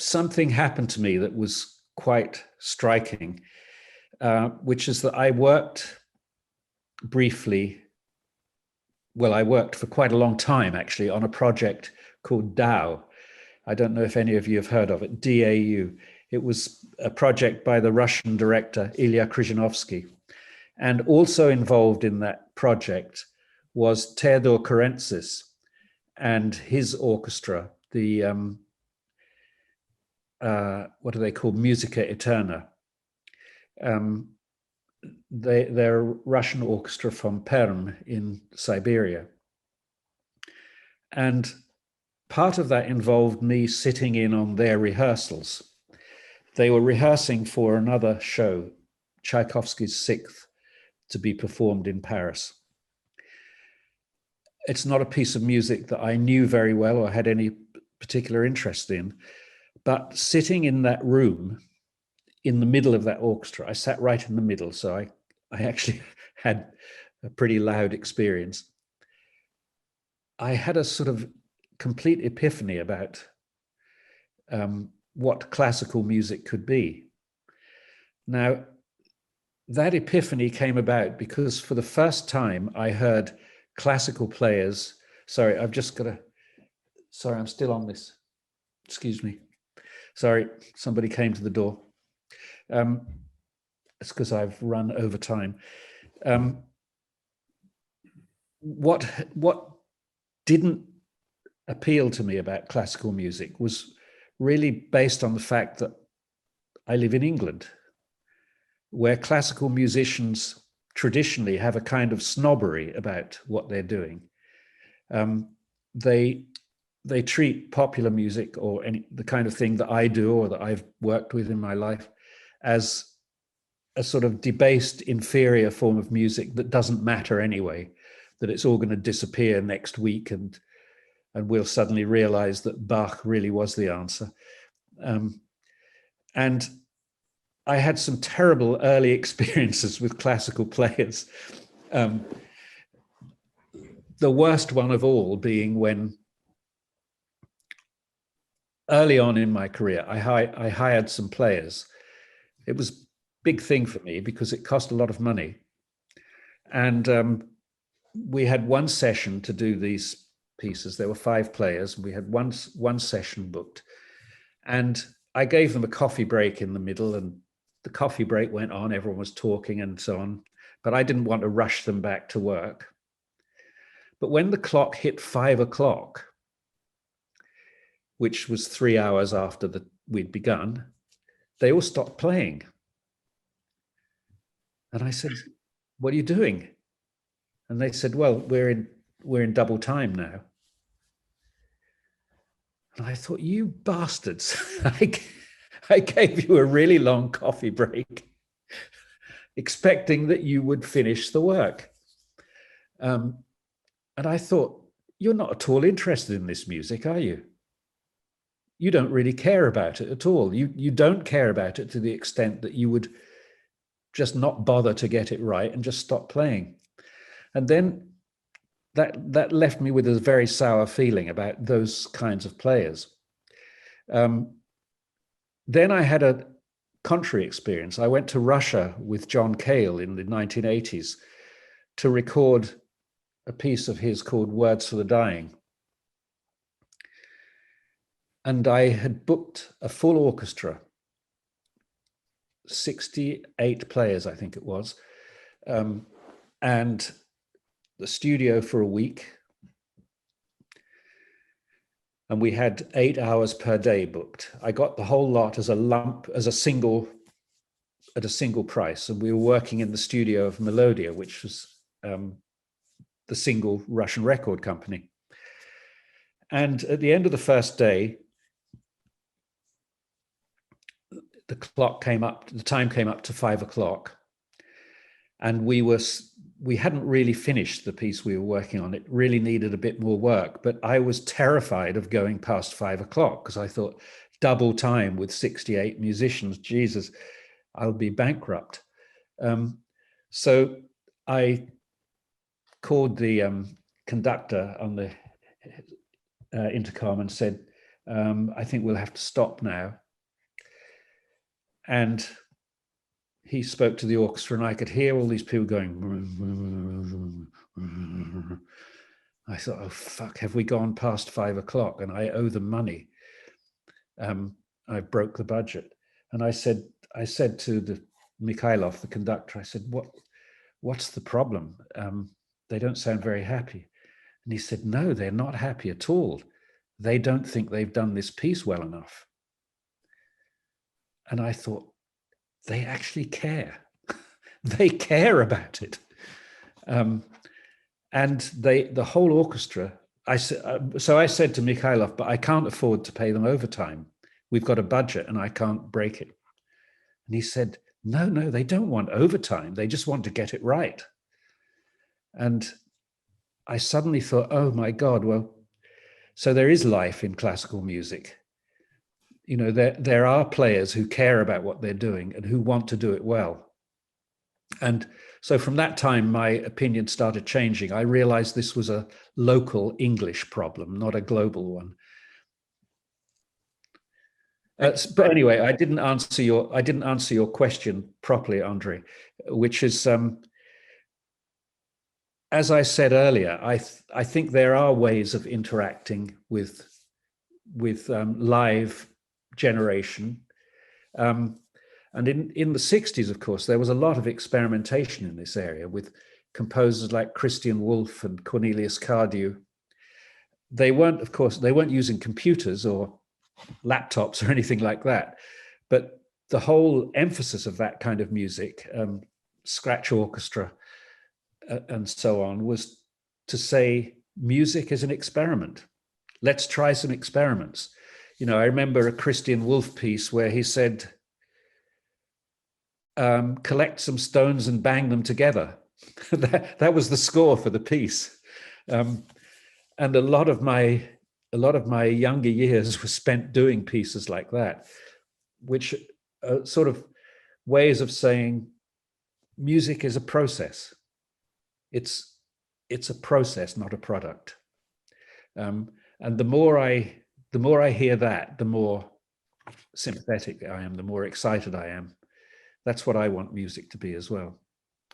something happened to me that was quite striking, which is that I worked briefly. Well, I worked for quite a long time, actually, on a project called DAO. I don't know if any of you have heard of it, DAU. It was a project by the Russian director, Ilya Kryzhanovsky. And also involved in that project was Theodor Kerenzis and his orchestra, the, what are they called? Musica Eterna. They're a Russian orchestra from Perm in Siberia. And part of that involved me sitting in on their rehearsals. They were rehearsing for another show, Tchaikovsky's Sixth, to be performed in Paris. It's not a piece of music that I knew very well or had any particular interest in, but sitting in that room, in the middle of that orchestra, I sat right in the middle, so I actually had a pretty loud experience. I had a sort of complete epiphany about what classical music could be. Now, that epiphany came about because for the first time I heard classical players. Sorry, I've just got to, sorry, I'm still on this. Excuse me. Sorry, somebody came to the door. It's because I've run over time. What didn't appeal to me about classical music was really based on the fact that I live in England, where classical musicians traditionally have a kind of snobbery about what they're doing. They treat popular music or the kind of thing that I do or that I've worked with in my life as a sort of debased, inferior form of music that doesn't matter anyway, that it's all going to disappear next week and we'll suddenly realize that Bach really was the answer. And I had some terrible early experiences with classical players. The worst one of all being when, early on in my career, I hired some players. It was a big thing for me because it cost a lot of money. And we had one session to do these pieces. There were 5 players. We had one session booked. And I gave them a coffee break in the middle, and the coffee break went on. Everyone was talking and so on. But I didn't want to rush them back to work. But when the clock hit 5 o'clock, which was 3 hours after we'd begun, they all stopped playing. And I said, "What are you doing?" And they said, "Well, we're in double time now." And I thought, you bastards, I gave you a really long coffee break, expecting that you would finish the work. And I thought, you're not at all interested in this music, are you? You don't really care about it at all. You don't care about it to the extent that you would just not bother to get it right and just stop playing. And then that left me with a very sour feeling about those kinds of players. Then I had a contrary experience. I went to Russia with John Cale in the 1980s to record a piece of his called Words for the Dying. And I had booked a full orchestra, 68 players, I think it was, and the studio for a week. And we had 8 hours per day booked. I got the whole lot as a lump, at a single price. And we were working in the studio of Melodia, which was the single Russian record company. And at the end of the first day, the time came up to 5 o'clock. And we hadn't really finished the piece we were working on. It really needed a bit more work, but I was terrified of going past 5 o'clock because I thought, double time with 68 musicians, Jesus, I'll be bankrupt. So I called the conductor on the intercom and said, I think we'll have to stop now. And he spoke to the orchestra, and I could hear all these people going. I thought, oh, fuck, have we gone past 5 o'clock and I owe them money? I broke the budget. And I said to the Mikhailov, the conductor, I said, what's the problem? They don't sound very happy. And he said, no, they're not happy at all. They don't think they've done this piece well enough. And I thought, they actually care. They care about it. And the whole orchestra, so I said to Mikhailov, but I can't afford to pay them overtime. We've got a budget and I can't break it. And he said, no, they don't want overtime. They just want to get it right. And I suddenly thought, oh my God, well, so there is life in classical music. You know, there are players who care about what they're doing and who want to do it well. And so from that time, my opinion started changing. I realized this was a local English problem, not a global one. But anyway, I didn't answer your question properly, André, which is, as I said earlier, I think there are ways of interacting with live generation. And in the 60s, of course, there was a lot of experimentation in this area with composers like Christian Wolff and Cornelius Cardew. They weren't using computers or laptops or anything like that. But the whole emphasis of that kind of music, scratch orchestra and so on, was to say music is an experiment. Let's try some experiments. You know, I remember a Christian Wolff piece where he said, collect some stones and bang them together. that was the score for the piece. And a lot of my younger years were spent doing pieces like that, which are sort of ways of saying music is a process. It's a process, not a product. And the more I hear that, the more sympathetic I am, the more excited I am. That's what I want music to be as well.